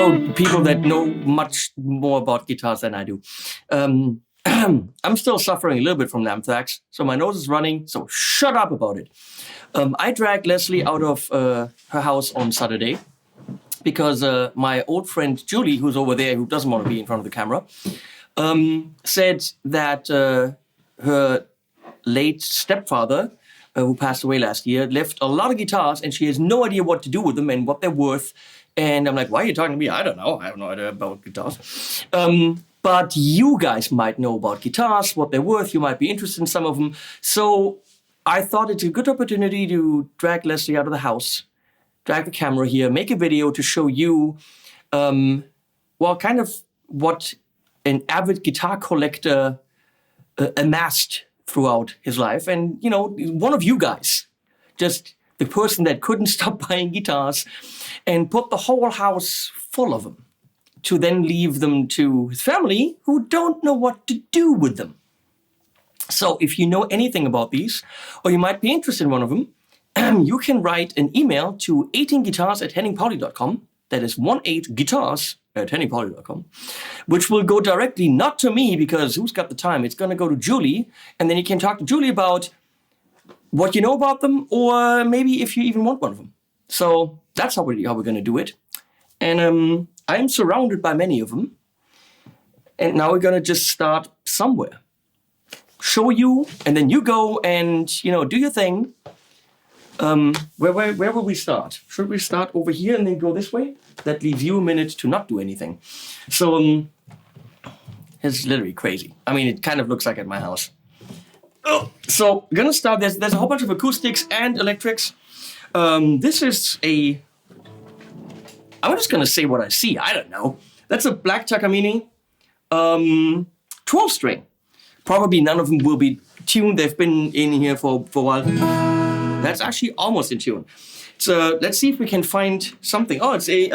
So people that know much more about guitars than I do. I'm still suffering a little bit from lamp-thax, so my nose is running, so shut up about it. I dragged Leslie out of her house on Saturday because my old friend Julie, who's over there, who doesn't want to be in front of the camera, said that her late stepfather, who passed away last year, left a lot of guitars and she has no idea what to do with them and what they're worth. And I'm like, why are you talking to me? I don't know. I have no idea about guitars. But you guys might know about guitars, what they're worth. You might be interested in some of them. So I thought it's a good opportunity to drag Leslie out of the house, drag the camera here, make a video to show you, well, kind of what an avid guitar collector amassed throughout his life. And, you know, one of you guys, just the person that couldn't stop buying guitars and put the whole house full of them, to then leave them to his family who don't know what to do with them. So if you know anything about these, or you might be interested in one of them, you can write an email to 18guitars@henningpauli.com. That is 18guitars@henningpauli.com, which will go directly not to me, because who's got the time? It's going to go to Julie, and then you can talk to Julie about what you know about them, or maybe if you even want one of them. So that's how we're going to do it. And I'm surrounded by many of them. And now we're going to just start somewhere. Show you, and then you go and, you know, do your thing. Where will we start? Should we start over here and then go this way? That leaves you a minute to not do anything. So it's literally crazy. I mean, it kind of looks like at my house. So we're going to start. There's a whole bunch of acoustics and electrics. This is a... I'm just going to say what I see. I don't know. That's a black Takamine 12-string. Probably none of them will be tuned. They've been in here for a while. That's actually almost in tune. So let's see if we can find something. Oh, it's a...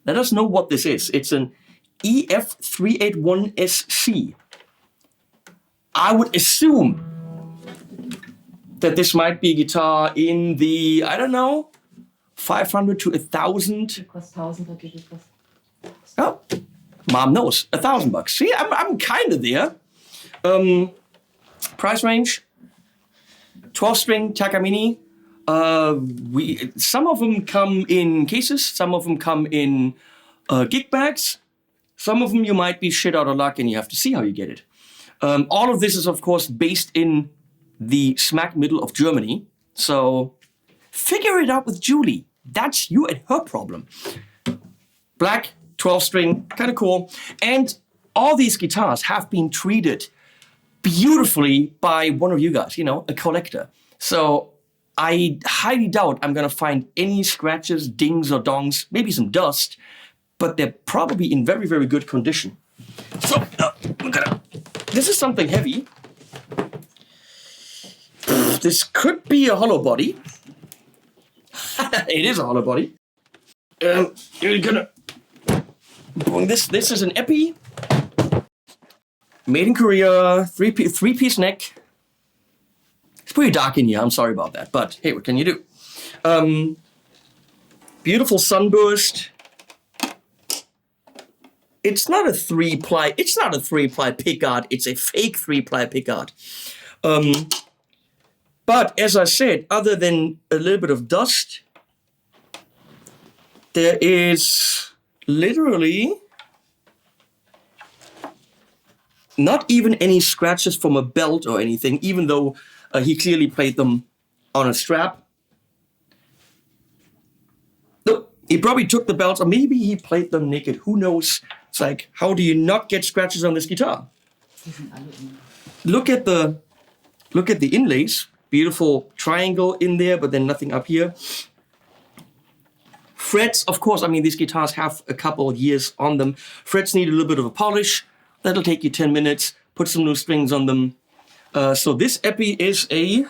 let us know what this is. It's an EF381SC. I would assume that this might be a guitar in the, I don't know, 500 to 1,000. It costs 1,000. Oh, mom knows, $1,000. See, I'm kind of there. Price range, 12-string Takamine. Some of them come in cases. Some of them come in gig bags. Some of them you might be shit out of luck and you have to see how you get it. All of this is, of course, based in the smack middle of Germany. So figure it out with Julie. That's you and her problem. Black, 12-string, kind of cool. And all these guitars have been treated beautifully by one of you guys, you know, a collector. So I highly doubt I'm going to find any scratches, dings or dongs, maybe some dust, but they're probably in very, very good condition. So this is something heavy. This could be a hollow body. It is a hollow body. You're gonna... This is an Epi. Made in Korea. Three-piece neck. It's pretty dark in here. I'm sorry about that. But hey, what can you do? Beautiful sunburst. It's not a three-ply. It's not a three-ply pickguard. It's a fake three-ply pickguard. But as I said, other than a little bit of dust, there is literally not even any scratches from a belt or anything, even though he clearly played them on a strap. No, he probably took the belts, or maybe he played them naked. Who knows? It's like, how do you not get scratches on this guitar? Look at the inlays. Beautiful triangle in there, but then nothing up here. Frets, of course, I mean, these guitars have a couple of years on them. Frets need a little bit of a polish. That'll take you 10 minutes. Put some new strings on them. So this Epi is a...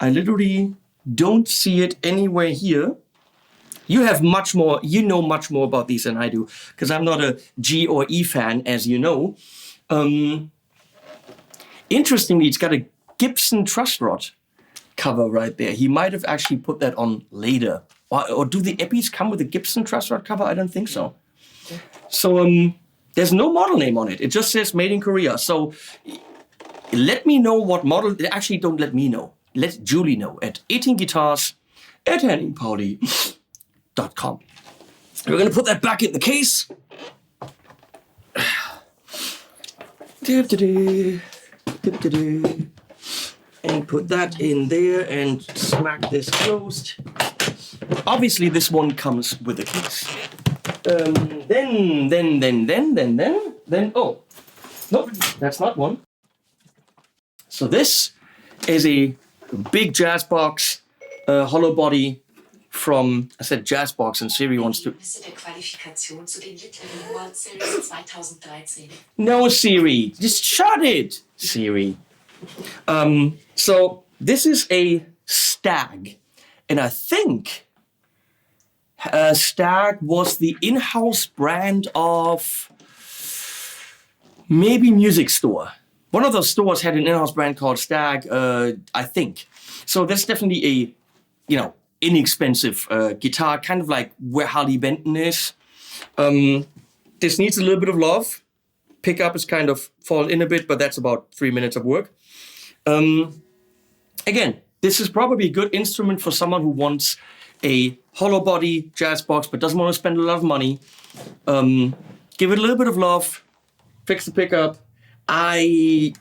I literally don't see it anywhere here. You have much more, you know much more about these than I do, because I'm not a G or E fan, as you know. Interestingly, it's got a Gibson truss rod cover right there. He might have actually put that on later. Or do the Epis come with a Gibson truss rod cover? I don't think so. So there's no model name on it. It just says made in Korea. So let me know what model. Actually, don't let me know. Let Julie know at 18guitars@henningpauli.com. We're going to put that back in the case. And put that in there and smack this closed. Obviously, this one comes with a case. Then, oh, nope, that's not one. So this is a big jazz box, hollow body from, I said jazz box, and Siri wants to. No, Siri, just shut it, Siri. So this is a Stagg, and I think Stagg was the in-house brand of maybe Music Store. One of those stores had an in-house brand called Stagg, I think. So that's definitely a, inexpensive guitar, kind of like where Harley Benton is. This needs a little bit of love. Pickup is kind of fall in a bit, but that's about 3 minutes of work. Again, this is probably a good instrument for someone who wants a hollow body jazz box, but doesn't want to spend a lot of money. Give it a little bit of love. Fix the pickup. I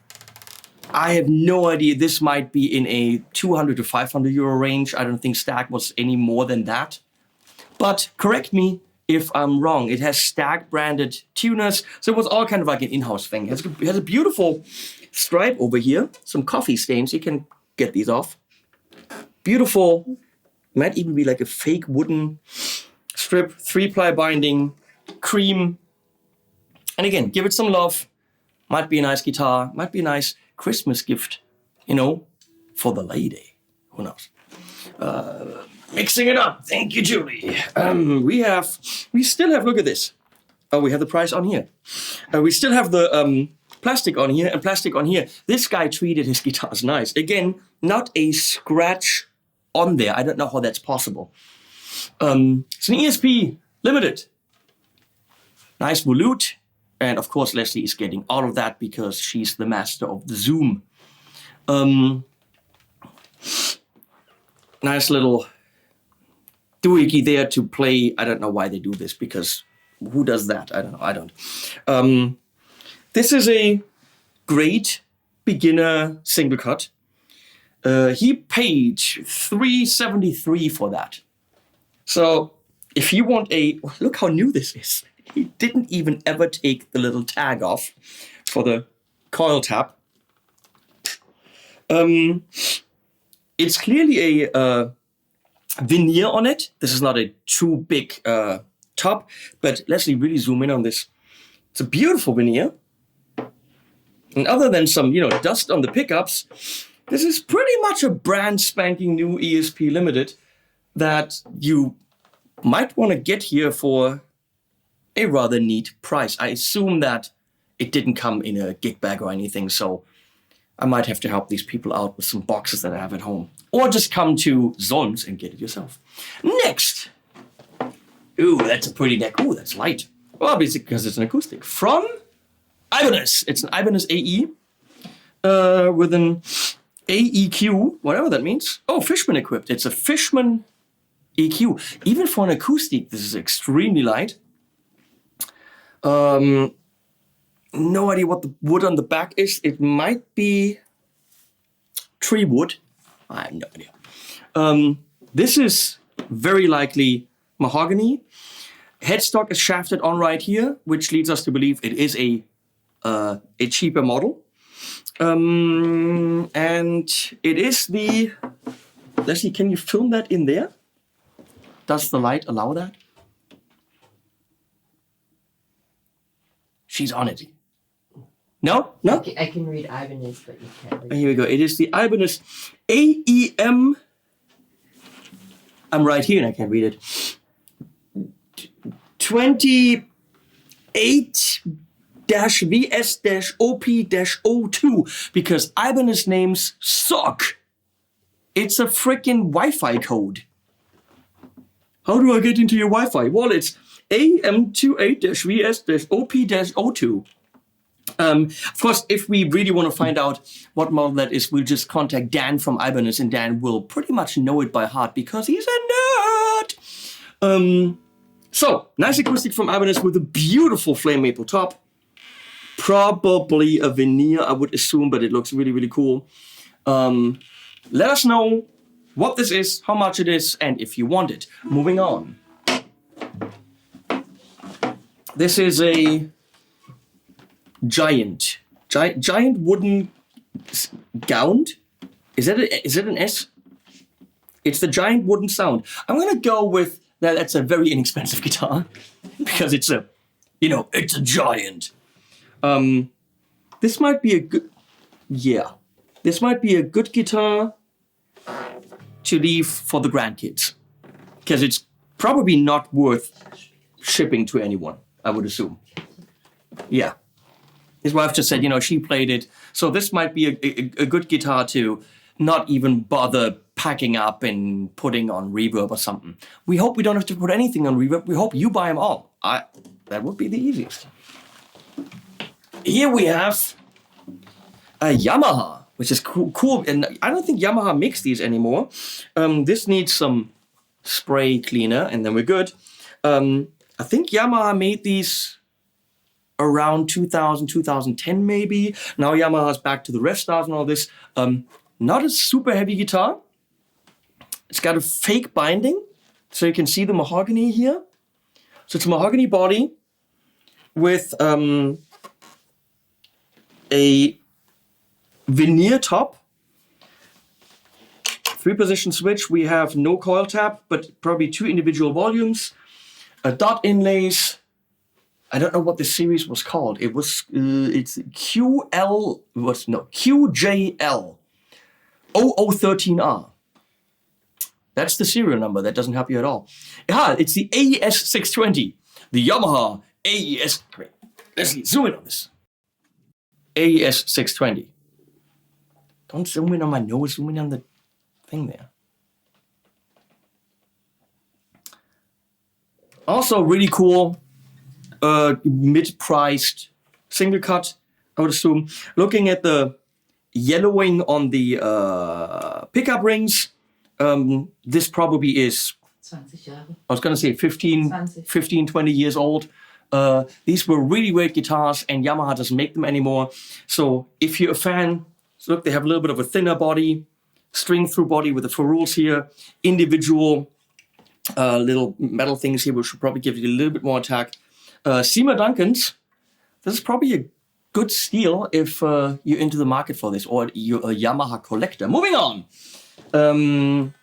have no idea. This might be in a 200 to 500 euro range. I don't think Stagg was any more than that. But correct me if I'm wrong. It has Stagg branded tuners. So it was all kind of like an in-house thing. It has a beautiful stripe over here. Some coffee stains. You can get these off. Beautiful. Might even be like a fake wooden strip. 3-ply binding. Cream. And again, give it some love. Might be a nice guitar. Might be a nice Christmas gift, for the lady. Who knows? Mixing it up. Thank you, Julie. We still have, look at this. Oh, we have the price on here. We still have the plastic on here and plastic on here. This guy treated his guitars nice. Again, not a scratch on there. I don't know how that's possible. It's an ESP Limited. Nice volute. And of course, Leslie is getting all of that because she's the master of the Zoom. Nice little doohickey there to play. I don't know why they do this, because who does that? I don't know. I don't. This is a great beginner single cut. He paid $373 for that. So if you want look how new this is. He didn't even ever take the little tag off for the coil tap. It's clearly a veneer on it. This is not a too big top, but let's really zoom in on this. It's a beautiful veneer. And other than some, dust on the pickups, this is pretty much a brand spanking new ESP Limited that you might want to get here for a rather neat price. I assume that it didn't come in a gig bag or anything, so I might have to help these people out with some boxes that I have at home. Or just come to Zons and get it yourself. Next. Ooh, that's a pretty neck. Ooh, that's light. Well, obviously because it's an acoustic. From Ibanez. It's an Ibanez AE with an AEQ, whatever that means. Oh, Fishman equipped. It's a Fishman EQ. Even for an acoustic, this is extremely light. No idea what the wood on the back is. It might be tree wood. I have no idea. This is very likely mahogany. Headstock is shafted on right here, which leads us to believe it is a cheaper model. And it is the... Leslie, can you film that in there? Does the light allow that? She's on it. No? No? I can read Ibanez, but you can't read. Here we go. It is the Ibanez AEM. I'm right here and I can't read it. 28-VS-OP-02 because Ibanez names suck. It's a freaking Wi-Fi code. How do I get into your Wi-Fi? Well, it's AM28-VS-OP-02. Of course, if we really want to find out what model that is, we'll just contact Dan from Ibanez, and Dan will pretty much know it by heart because he's a nerd. So, nice acoustic from Ibanez with a beautiful flame maple top. Probably a veneer, I would assume, but it looks really, really cool. Let us know what this is, how much it is, and if you want it. Moving on. This is a giant wooden gound. Is it an S? It's the giant wooden sound. I'm gonna go with that. That's a very inexpensive guitar because it's a giant. This might be a good, this might be a good guitar to leave for the grandkids because it's probably not worth shipping to anyone, I would assume. Yeah. His wife just said, she played it. So this might be a good guitar to not even bother packing up and putting on reverb or something. We hope we don't have to put anything on reverb. We hope you buy them all. That would be the easiest. Here we have a Yamaha, which is cool. And I don't think Yamaha makes these anymore. This needs some spray cleaner and then we're good. I think Yamaha made these around 2000, 2010 maybe. Now Yamaha's back to the Rev Stars and all this. Not a super heavy guitar. It's got a fake binding, so you can see the mahogany here. So it's a mahogany body with a veneer top. 3-position switch. We have no coil tap, but probably 2 individual volumes. Dot inlays. I don't know what the series was called. It's QJL 0013R. That's the serial number. That doesn't help you at all. It's the AES 620. The Yamaha AES. Great. Let's zoom in on this. AES 620. Don't zoom in on my nose. Zoom in on the thing there. Also really cool. Mid-priced single cut, I would assume. Looking at the yellowing on the pickup rings, this probably is, 20 Jahre. I was going to say 15, 20 years old. These were really great guitars and Yamaha doesn't make them anymore. So if you're a fan, look, they have a little bit of a thinner body, string through body with the ferrules here, individual little metal things here, which should probably give you a little bit more attack. Seymour Duncan's, this is probably a good steal if you're into the market for this or you're a Yamaha collector. Moving on.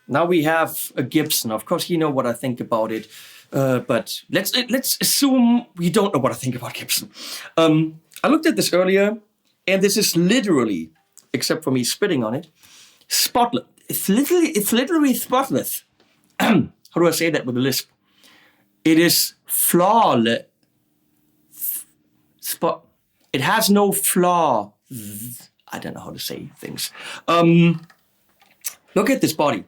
Now we have a Gibson. Of course, you know what I think about it, but let's assume you don't know what I think about Gibson. I looked at this earlier, and this is literally, except for me spitting on it, spotless. It's literally spotless. How do I say that with a lisp? It is flawless. It has no flaw. I don't know how to say things. Look at this body.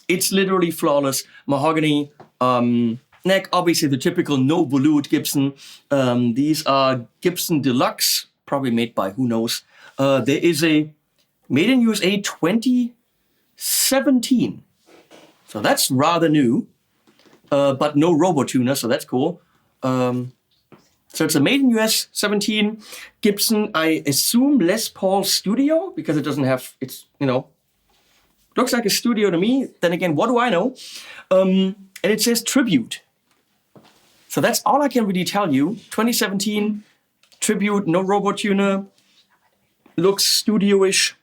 It's literally flawless. Mahogany neck, obviously the typical no volute Gibson. These are Gibson Deluxe, probably made by who knows. There is a made in USA 2017. So that's rather new, but no robo-tuner, so that's cool. So it's a made in US 17 Gibson, I assume Les Paul Studio, because it doesn't have, looks like a studio to me. Then again, what do I know? And it says Tribute. So that's all I can really tell you. 2017 Tribute, no robo-tuner, looks studio-ish.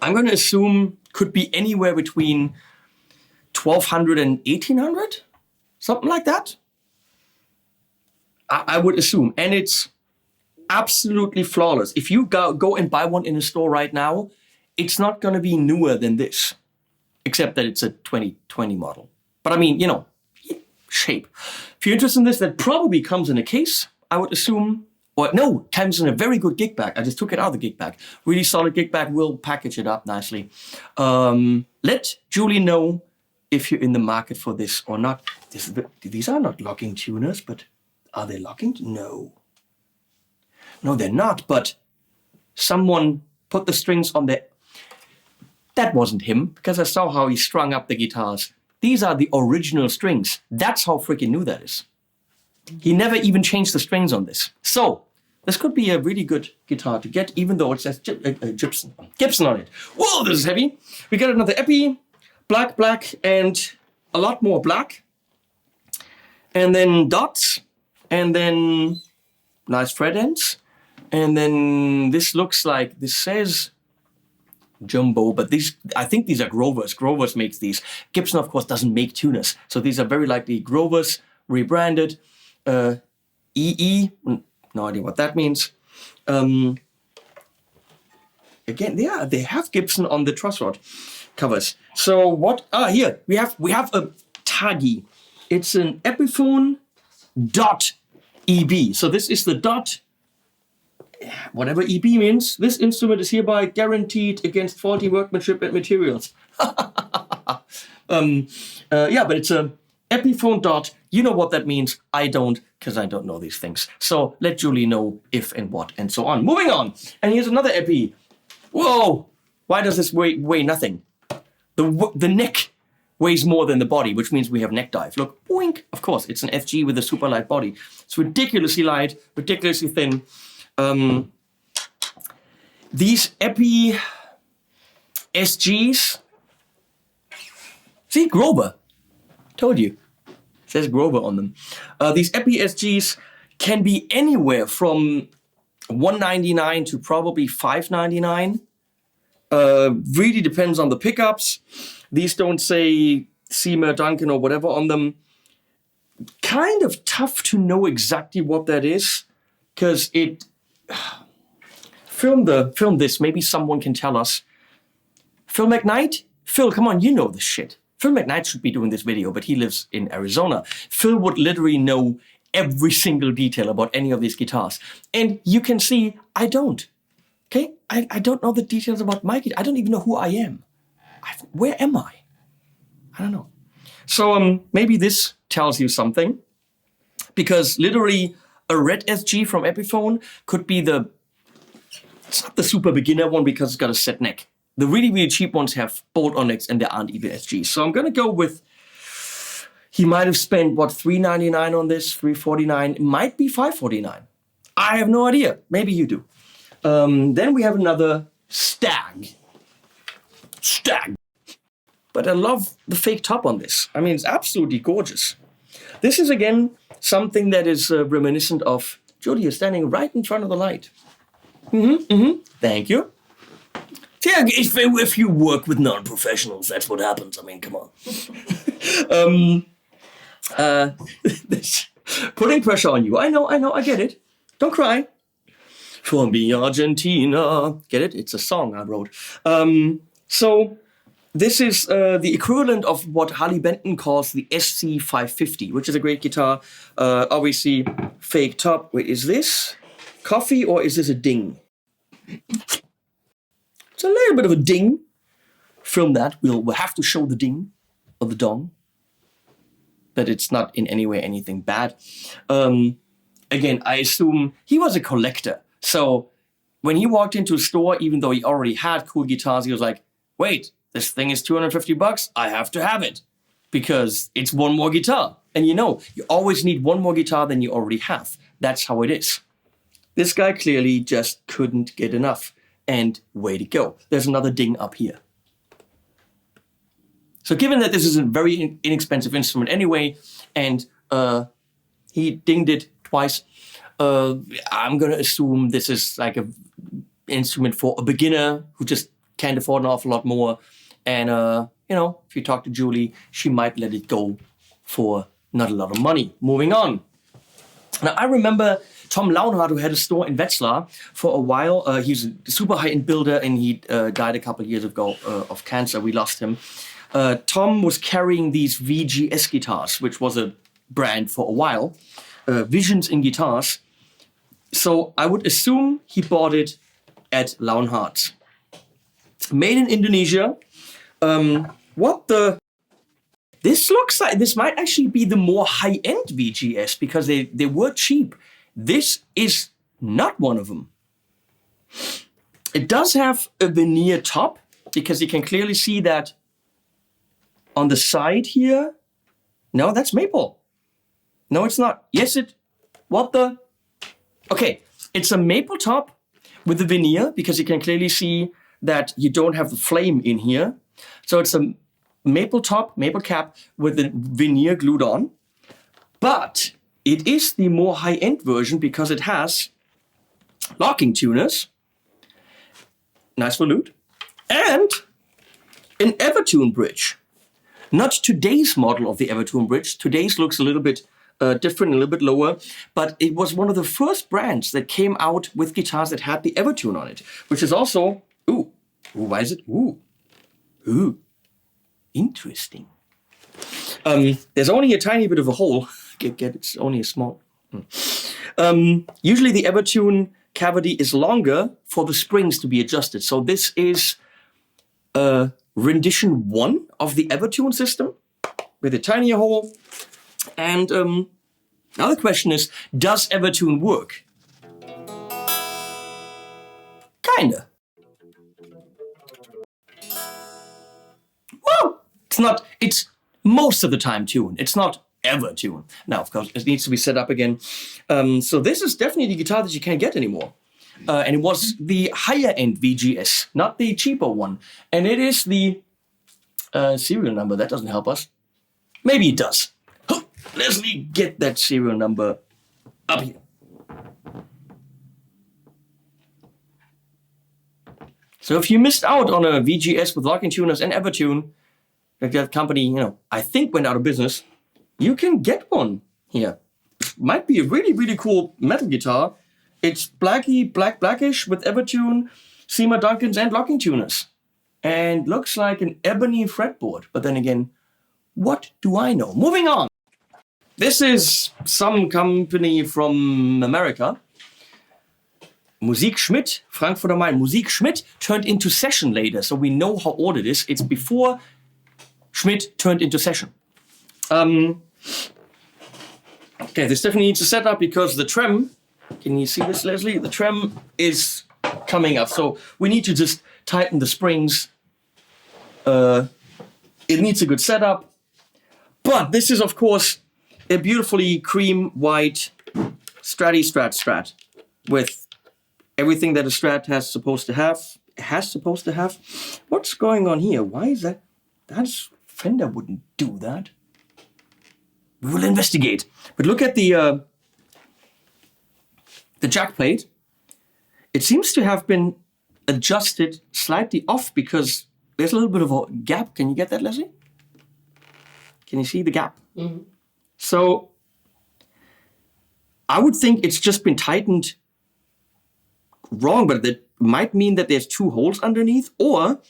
I'm going to assume could be anywhere between 1200 and 1800, something like that. I would assume, and it's absolutely flawless. If you go and buy one in a store right now, it's not going to be newer than this, except that it's a 2020 model. But I mean, shape. If you're interested in this, that probably comes in a case, I would assume. Or no, comes in a very good gig bag. I just took it out of the gig bag. Really solid gig bag. We'll package it up nicely. Let Julie know if you're in the market for this or not. These are not locking tuners, but are they locking? No. No, they're not, but someone put the strings on there. That wasn't him, because I saw how he strung up the guitars. These are the original strings. That's how freaking new that is. He never even changed the strings on this. So, this could be a really good guitar to get, even though it says Gibson on it. Whoa, this is heavy. We got another Epi, black, and a lot more black. And then dots, and then nice fret ends. And then this looks like, this says Jumbo, but these, I think these are Grovers. Grovers makes these. Gibson, of course, doesn't make tuners. So these are very likely Grovers, rebranded. EE, no idea what that means. Again, they have Gibson on the truss rod covers. So what? Here we have a Taggy. It's an Epiphone Dot EB. So this is the Dot. Whatever EB means. This instrument is hereby guaranteed against faulty workmanship and materials. Yeah, but it's a Epiphone Dot. You know what that means. I don't, because I don't know these things. So let Julie know if and what and so on. Moving on. And here's another Epi. Whoa! Why does this weigh nothing? The neck weighs more than the body, which means we have neck dive. Look, boink. Of course, it's an FG with a super light body. It's ridiculously light, ridiculously thin. These Epi SGs. See, Grover. Told you. Says Grover on them. These Epi SGs can be anywhere from $199 to probably $599. Really depends on the pickups. These don't say Seymour, Duncan, or whatever on them. Kind of tough to know exactly what that is, because it. Film this. Maybe someone can tell us. Phil McKnight? Phil, come on, you know this shit. Phil McKnight should be doing this video, but he lives in Arizona. Phil would literally know every single detail about any of these guitars. And you can see, I don't. Okay? I don't know the details about my guitar. I don't even know who I am. Where am I? I don't know. So maybe this tells you something. Because literally, a red SG from Epiphone could be it's not the super beginner one because it's got a set neck. The really, really cheap ones have bolt-on necks and they aren't even SGs. So I'm going to go with, he might have spent, what, $399 on this, $349. It might be $549. I have no idea. Maybe you do. Then we have another Stagg. But I love the fake top on this. I mean, it's absolutely gorgeous. This is, again, something that is reminiscent of Judy is standing right in front of the light. Thank you. Yeah, if you work with non-professionals, that's what happens. I mean, come on. Putting pressure on you. I know, I get it. Don't cry. For me, Argentina. Get it? It's a song I wrote. So this is the equivalent of what Harley Benton calls the SC550, which is a great guitar. Obviously, fake top. Wait, is this coffee or is this a ding? It's a little bit of a ding. Film that. We'll have to show the ding or the dong. But it's not in any way anything bad. Again, I assume he was a collector. So when he walked into a store, even though he already had cool guitars, he was like, wait, this thing is $250. I have to have it because it's one more guitar. And you know, you always need one more guitar than you already have. That's how it is. This guy clearly just couldn't get enough. And way to go. There's another ding up here. So given that this is a very inexpensive instrument anyway, and he dinged it twice, I'm going to assume this is like an instrument for a beginner who just can't afford an awful lot more. And, you know, if you talk to Julie, she might let it go for not a lot of money. Moving on. Now, I remember Tom Launhardt, who had a store in Wetzlar for a while. He's a super high-end builder, and he died a couple of years ago of cancer. We lost him. Tom was carrying these VGS guitars, which was a brand for a while. Visions in guitars. So I would assume he bought it at Launhardt. Made in Indonesia. What the This looks like this might actually be the more high-end VGS because they were cheap. This is not one of them. It does have a veneer top because you can clearly see that on the side here. No, that's maple. No, it's not. Yes, what the? Okay, it's a maple top with the veneer because you can clearly see that you don't have the flame in here. So it's a maple top, maple cap with the veneer glued on. But it is the more high-end version because it has locking tuners, nice volute, and an Evertune bridge. Not today's model of the Evertune bridge. Today's looks a little bit different, a little bit lower, but it was one of the first brands that came out with guitars that had the Evertune on it, which is also, why is it? Interesting. There's only a tiny bit of a hole. It's only a small. Usually the Evertune cavity is longer for the springs to be adjusted. So this is rendition 1 of the Evertune system with a tinier hole. And now the question is, does Evertune work? Kinda. Well, it's most of the time tuned. It's not ever tuned. Now, of course, it needs to be set up again. So this is definitely the guitar that you can't get anymore. And it was the higher end VGS, not the cheaper one. And it is the serial number. That doesn't help us. Maybe it does. Leslie, get that serial number up here. So if you missed out on a VGS with locking tuners and Evertune, like that company, I think went out of business, you can get one here. Might be a really, really cool metal guitar. It's blackish with Evertune, Seymour Duncans, and locking tuners. And looks like an ebony fretboard. But then again, what do I know? Moving on. This is some company from America. Musik Schmidt, Frankfurt am Main. Musik Schmidt turned into Session later, so we know how old it is. It's before Schmidt turned into Session. Okay, this definitely needs a setup because the trem, can you see this, Leslie? The trem is coming up, so we need to just tighten the springs. It needs a good setup. But this is, of course, a beautifully cream white Strat with everything that a Strat has supposed to have. What's going on here? Why is that? Fender wouldn't do that. We will investigate. But look at the jack plate. It seems to have been adjusted slightly off because there's a little bit of a gap. Can you get that, Leslie? Can you see the gap? Mm-hmm. So I would think it's just been tightened wrong, but that might mean that there's 2 holes underneath, or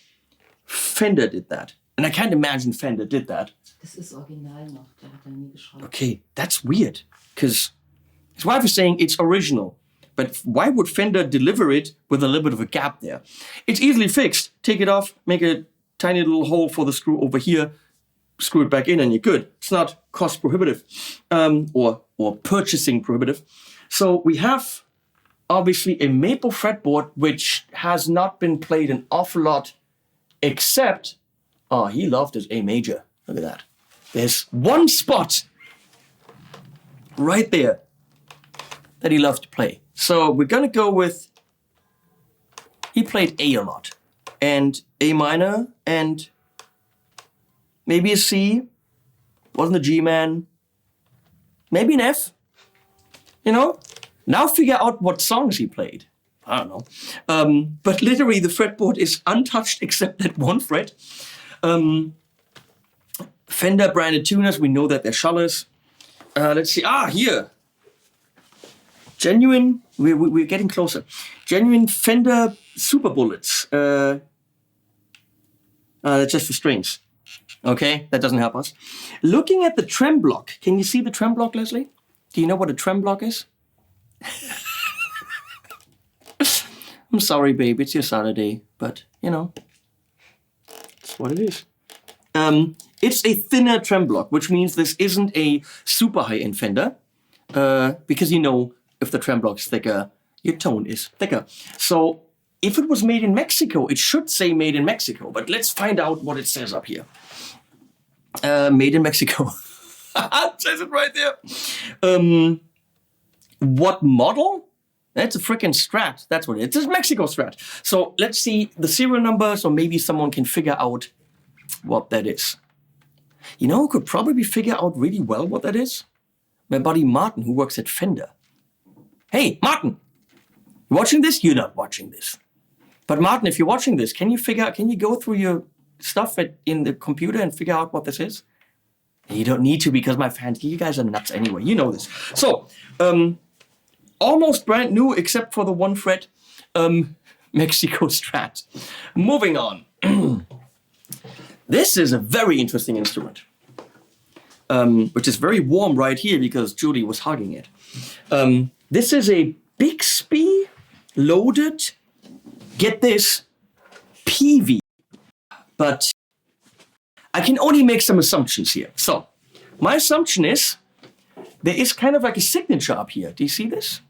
Fender did that. And I can't imagine Fender did that. Das ist original noch, der hat nie geschraubt. Okay, that's weird, because his wife is saying it's original. But why would Fender deliver it with a little bit of a gap there? It's easily fixed. Take it off, make a tiny little hole for the screw over here, screw it back in, and you're good. It's not cost prohibitive or purchasing prohibitive. So we have obviously a maple fretboard which has not been played an awful lot, except he loved his A major. Look at that. There's one spot right there that he loved to play. So we're gonna go with, he played A lot, and A minor, and maybe a C, wasn't a G man, maybe an F, Now figure out what songs he played. I don't know. But literally the fretboard is untouched except that one fret. Fender branded tuners, we know that they're shullers. Let's see, here. Genuine, we're getting closer. Genuine Fender Super Bullets. That's just for strings. Okay, that doesn't help us. Looking at the trem block, can you see the trem block, Leslie? Do you know what a trem block is? I'm sorry, babe, it's your Saturday, but, it's what it is. It's a thinner trem block, which means this isn't a super high-end Fender, because you know if the trem block is thicker, your tone is thicker. So if it was made in Mexico, it should say made in Mexico, but let's find out what it says up here. Made in Mexico. It says it right there. What model? That's a freaking Strat. That's what it is. It's a Mexico Strat. So let's see the serial number, so maybe someone can figure out what that is. You know who could probably figure out really well what that is? My buddy Martin, who works at Fender. Hey, Martin! You watching this? You're not watching this. But Martin, if you're watching this, can you go through your stuff in the computer and figure out what this is? You don't need to, because my fans, you guys are nuts anyway. You know this. So, almost brand new, except for the one fret Mexico Strat. Moving on. This is a very interesting instrument, which is very warm right here because Judy was hugging it. This is a Bixby loaded, get this, Peavey. But I can only make some assumptions here. So, my assumption is there is kind of like a signature up here. Do you see this?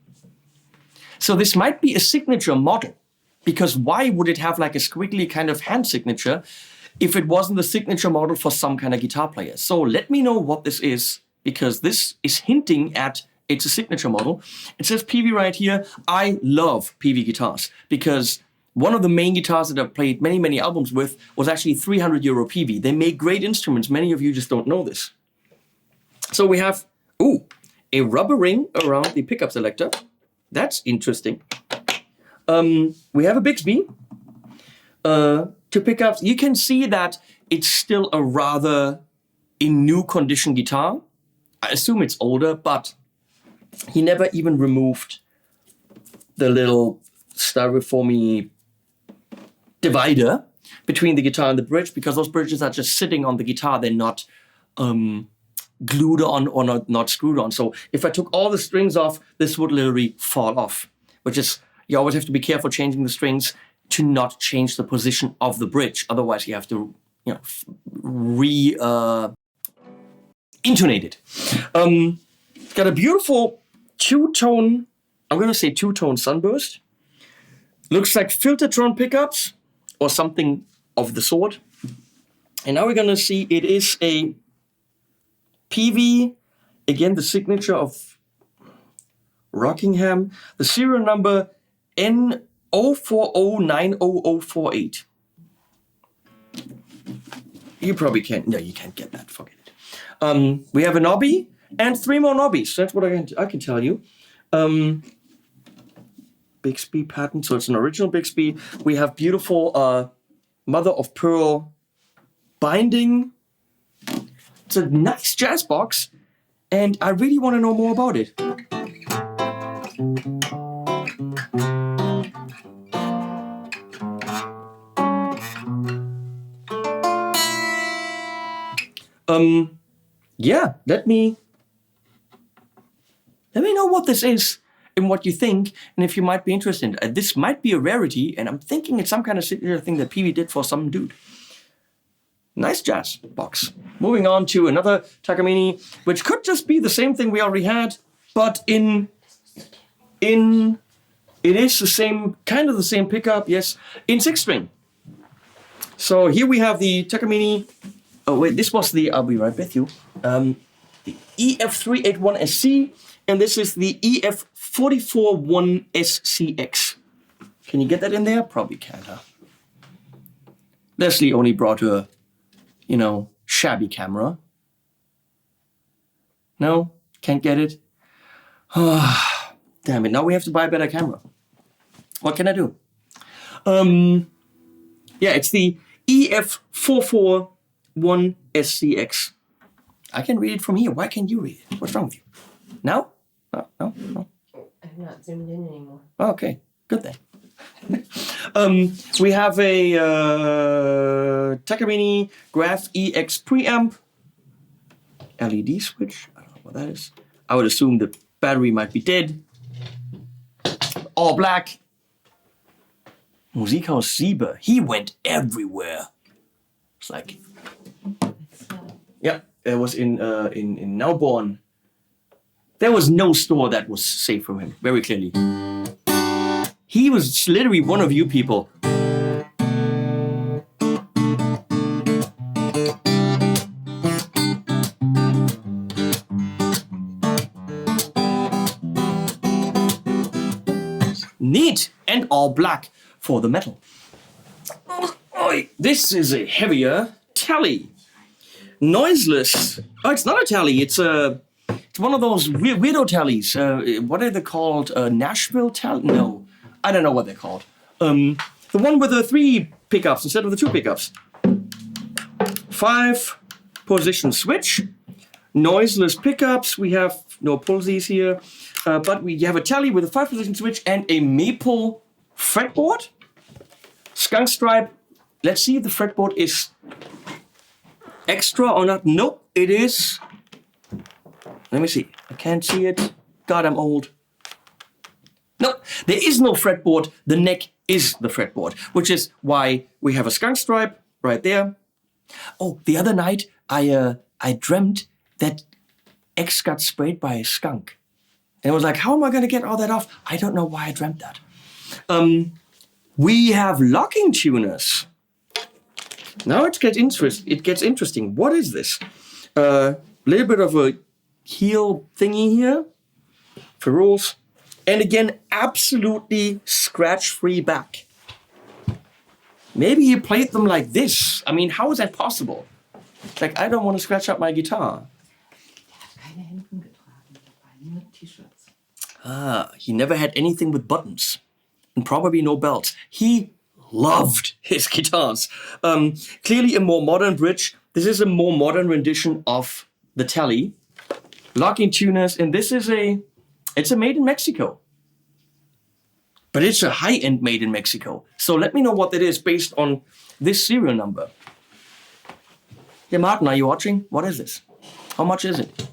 So this might be a signature model, because why would it have like a squiggly kind of hand signature if it wasn't the signature model for some kind of guitar player? So let me know what this is, because this is hinting at it's a signature model. It says Peavey right here. I love Peavey guitars because one of the main guitars that I've played many, many albums with was actually 300 euro Peavey. They make great instruments. Many of you just don't know this. So we have, a rubber ring around the pickup selector. That's interesting. We have a Bixby to pickups. You can see that it's still a rather in new condition guitar. I assume it's older, but he never even removed the little styrofoamy divider between the guitar and the bridge, because those bridges are just sitting on the guitar. They're not glued on or not screwed on. So if I took all the strings off, this would literally fall off, which is, you always have to be careful changing the strings to not change the position of the bridge. Otherwise you have to, intonate it. It's got a beautiful two-tone, I'm going to say two-tone sunburst. Looks like Filtertron pickups or something of the sort. And now we're going to see it is a Peavey, again the signature of Rockingham, the serial number N040900048. You probably can't, no, you can't get that, forget it. We have a knobby and 3 more knobbies. That's what I can tell you. Bixby pattern, so it's an original Bixby. We have beautiful mother of pearl binding. It's a nice jazz box, and I really want to know more about it. Yeah, let me know what this is and what you think, and if you might be interested. This might be a rarity, and I'm thinking it's some kind of signature thing that Peavey did for some dude. Nice jazz box. Moving on to another Takamine, which could just be the same thing we already had, but it is the same, kind of the same pickup, yes, in 6-string. So here we have the Takamine. Oh wait, this was the, I'll be right with you. The EF381SC, and this is the EF441SCX. Can you get that in there? Probably can't, huh? Leslie only brought her, shabby camera. No? Can't get it? Damn it, now we have to buy a better camera. What can I do? Yeah, it's the EF441SCX. I can read it from here. Why can't you read it? What's wrong with you? No? No? I'm not zoomed in anymore. Okay, good then. We have a Takamine Graph EX preamp. LED switch. I don't know what that is. I would assume the battery might be dead. All black. Musikhaus Sieber. He went everywhere. It's like... Yeah, it was in Melbourne. There was no store that was safe for him, very clearly. He was literally one of you people. Neat, and all black for the metal. This is a heavier Tele. Noiseless. Oh, it's not a Tele. It's one of those weirdo Teles. What are they called? Nashville Tele? No, I don't know what they're called. The one with the 3 pickups instead of the 2 pickups. 5-position switch. Noiseless pickups. We have no pulseys here. But we have a Tele with a 5-position switch and a maple fretboard. Skunk stripe. Let's see if the fretboard is extra or not. Nope, it is. Let me see. I can't see it. God, I'm old. Nope, there is no fretboard. The neck is the fretboard, which is why we have a skunk stripe right there. Oh, the other night I dreamt that X got sprayed by a skunk. And I was like, how am I going to get all that off? I don't know why I dreamt that. We have locking tuners. Now it gets interesting. What is this? Little bit of a heel thingy here. Ferrules. And again, absolutely scratch-free back. Maybe he played them like this. I mean, how is that possible? Like, I don't want to scratch up my guitar. He never had anything with buttons. And probably no belts. He loved his guitars. Clearly a more modern bridge. This is a more modern rendition of the Tele. Locking tuners, and this is it's a made in Mexico. But it's a high-end made in Mexico. So let me know what that is based on this serial number. Hey Martin, are you watching? What is this? How much is it?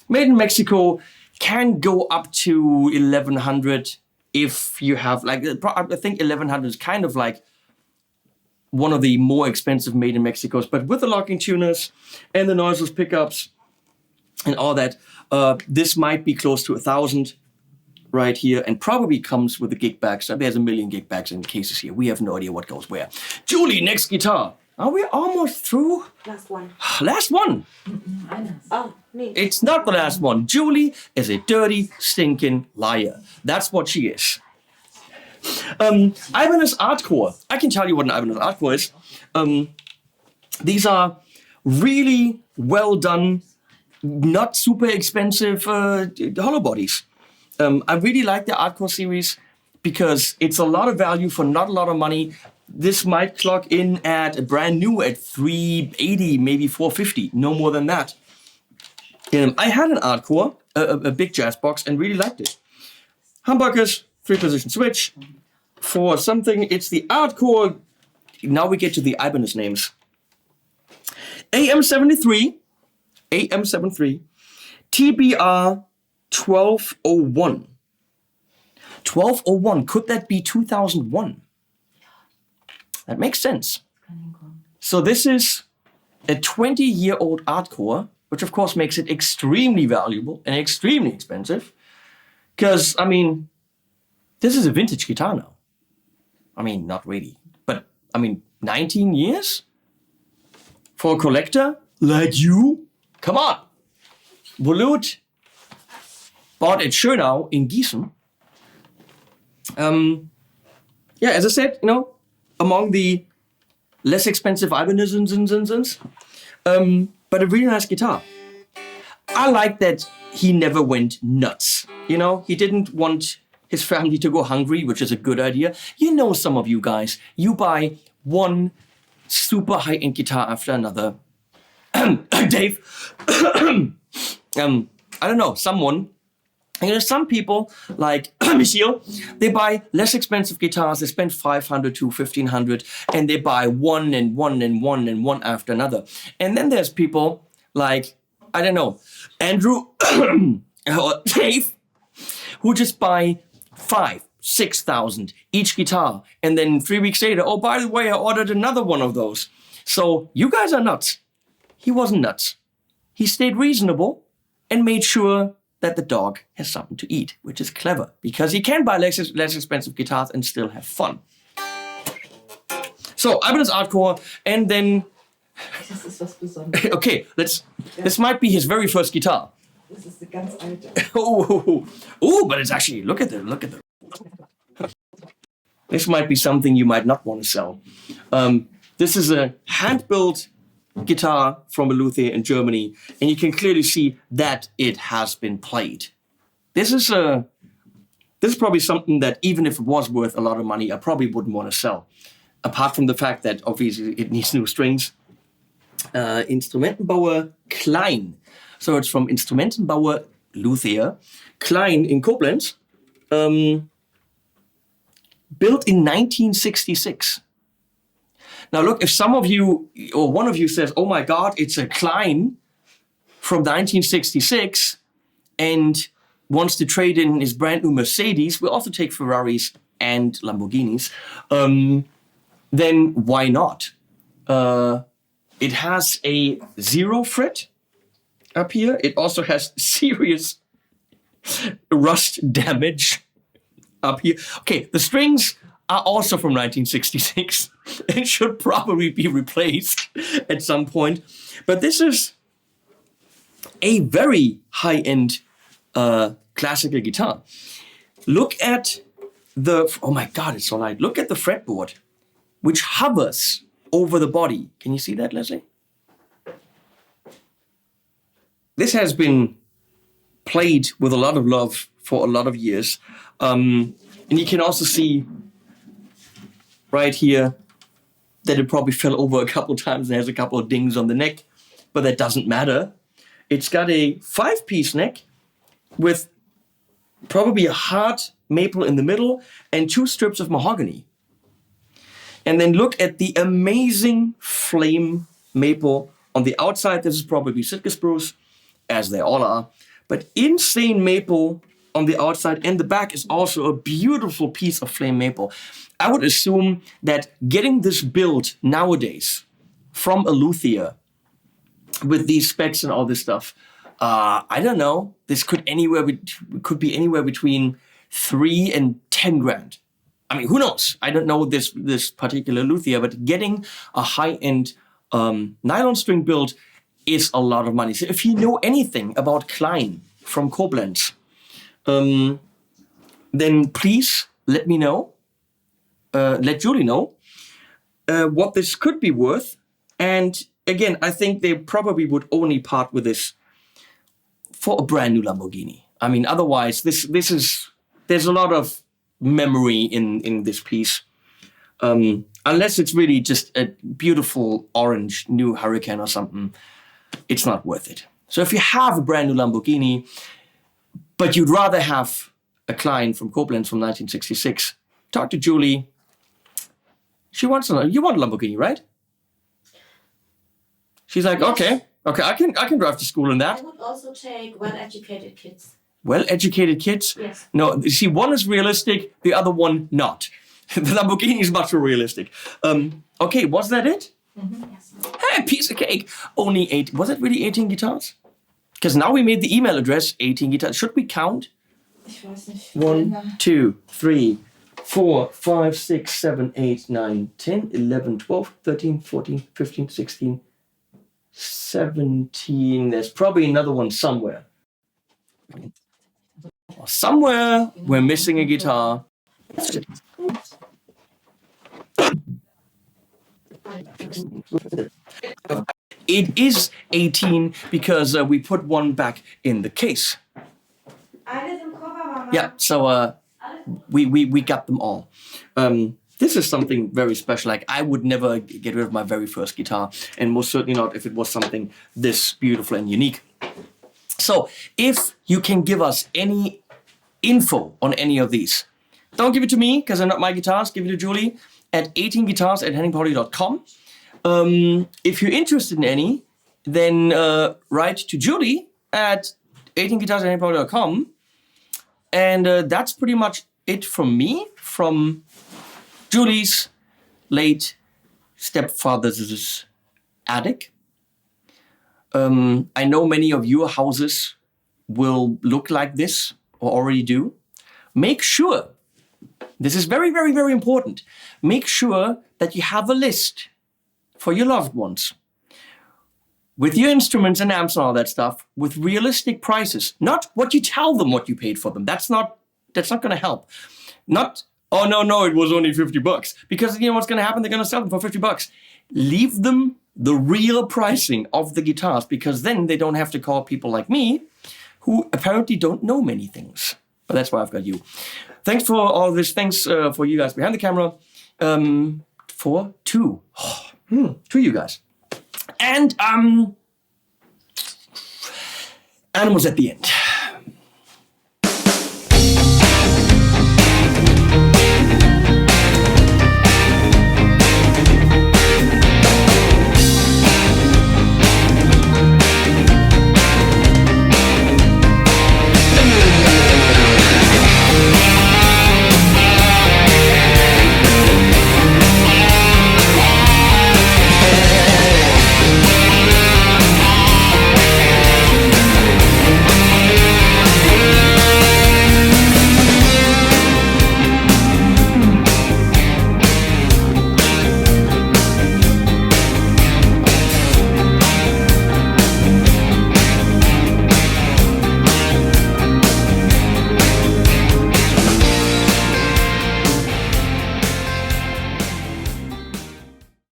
Made in Mexico, can go up to 1,100 if you have, like, I think 1,100 is kind of like one of the more expensive made in Mexicos, but with the locking tuners and the noiseless pickups and all that, this might be close to 1,000 right here, and probably comes with the gig bags. There's a million gig bags in cases here. We have no idea what goes where. Julie, next guitar. Are we almost through? Last one. Last one. Oh, me. It's not the last one. Julie is a dirty, stinking liar. That's what she is. Ibanez Artcore. I can tell you what an Ibanez Artcore is. These are really well done, not super expensive hollow bodies. I really like the Artcore series because it's a lot of value for not a lot of money. This might clock in at a brand new at $380, maybe $450, no more than that. I had an Artcore, a big jazz box, and really liked it. Humbuckers, 3-position switch. For something, it's the Artcore. Now we get to the Ibanez names. AM73, TBR 1201. 1201, could that be 2001? That makes sense. So this is a 20-year-old Artcore, which of course makes it extremely valuable and extremely expensive. Because, I mean, this is a vintage guitar now. I mean, not really. But, I mean, 19 years? For a collector like you? Come on. Volut bought at Schönau in Gießen. Yeah, as I said, among the less expensive Ibanez's, but a really nice guitar. I like that he never went nuts. He didn't want his family to go hungry, which is a good idea. Some of you guys, you buy one super high-end guitar after another. Dave, I don't know, someone. Some people, like Michiel, they buy less expensive guitars. They spend $500 to $1,500, and they buy one and one and one and one after another. And then there's people like, I don't know, Andrew or Dave, who just buy 5,000-6,000 each guitar, and then 3 weeks later, oh, by the way, I ordered another one of those. So you guys are nuts. he wasn't nuts. He stayed reasonable and made sure that the dog has something to eat, which is clever because he can buy less expensive guitars and still have fun. So Ibanez Artcore, and then Das ist was Besonderes. okay, this might be his very first guitar. Das ist eine ganz alte. Oh, but it's actually look at the. This might be something you might not want to sell. This is a hand-built guitar from a luthier in Germany, and you can clearly see that it has been played. This is probably something that even if it was worth a lot of money, I probably wouldn't want to sell. Apart from the fact that obviously it needs new strings. Instrumentenbauer Klein. So it's from Instrumentenbauer Luthier Klein in Koblenz. Built in 1966. Now look, if some of you, or one of you says, oh my God, it's a Klein from 1966 and wants to trade in his brand new Mercedes, we'll also take Ferraris and Lamborghinis, then why not? It has a 0 fret up here. It also has serious rust damage up here. Okay, the strings are also from 1966 and should probably be replaced at some point. But this is a very high-end classical guitar. Look at the, oh my God, it's so light. Look at the fretboard, which hovers over the body. Can you see that, Leslie? This has been played with a lot of love for a lot of years. And you can also see right here that it probably fell over a couple of times and has a couple of dings on the neck, but that doesn't matter. It's got a 5-piece neck with probably a hard maple in the middle and 2 strips of mahogany. And then look at the amazing flame maple on the outside. This is probably Sitka spruce, as they all are, but insane maple on the outside, and the back is also a beautiful piece of flame maple. I would assume that getting this built nowadays from a luthier with these specs and all this stuff, I don't know, this could be anywhere between 3 and 10 grand. I mean, who knows? I don't know this particular luthier, but getting a high-end nylon string build is a lot of money. So if you know anything about Klein from Koblenz, then please let me know, let Julie know what this could be worth. And again, I think they probably would only part with this for a brand new Lamborghini. I mean, otherwise, there's a lot of memory in this piece. Unless it's really just a beautiful orange new Hurricane or something, it's not worth it. So if you have a brand new Lamborghini, but you'd rather have a Klein from Koblenz from 1966, talk to Julie. You want a Lamborghini, right? She's like, Yes. okay, I can drive to school in that. I would also take well-educated kids. Well-educated kids? Yes. No, see, one is realistic, the other one not. The Lamborghini is much more realistic. Okay, was that it? Mm-hmm, yes. Hey, piece of cake. Only 8. Was it really 18 guitars? Because now we made the email address 18 guitars. Should we count? Ich weiß nicht. 1, 2, 3, 4, 5, 6, 7, 8, 9, 10, 11, 12, 13, 14, 15, 16, 17. There's probably another one somewhere. Somewhere we're missing a guitar. It is 18 because we put one back in the case. Alles im Koffer, Mama. Yeah, so we got them all. This is something very special. Like, I would never get rid of my very first guitar, and most certainly not if it was something this beautiful and unique. So if you can give us any info on any of these, don't give it to me because they're not my guitars. Give it to Julie at 18guitars@henningpauli.com. If you're interested in any, then write to Julie at 18guitars@henningpauli.com. And that's pretty much it from me, from Julie's late stepfather's attic. I know many of your houses will look like this or already do. Make sure, this is very, very, very important. Make sure that you have a list for your loved ones with your instruments and amps and all that stuff with realistic prices. Not what you tell them what you paid for them. That's not going to help. Not, oh, no, it was only $50. Because you know what's going to happen? They're going to sell them for $50. Leave them the real pricing of the guitars, because then they don't have to call people like me who apparently don't know many things. But that's why I've got you. Thanks for all this. Thanks for you guys behind the camera. For two. To you guys. And animals at the end.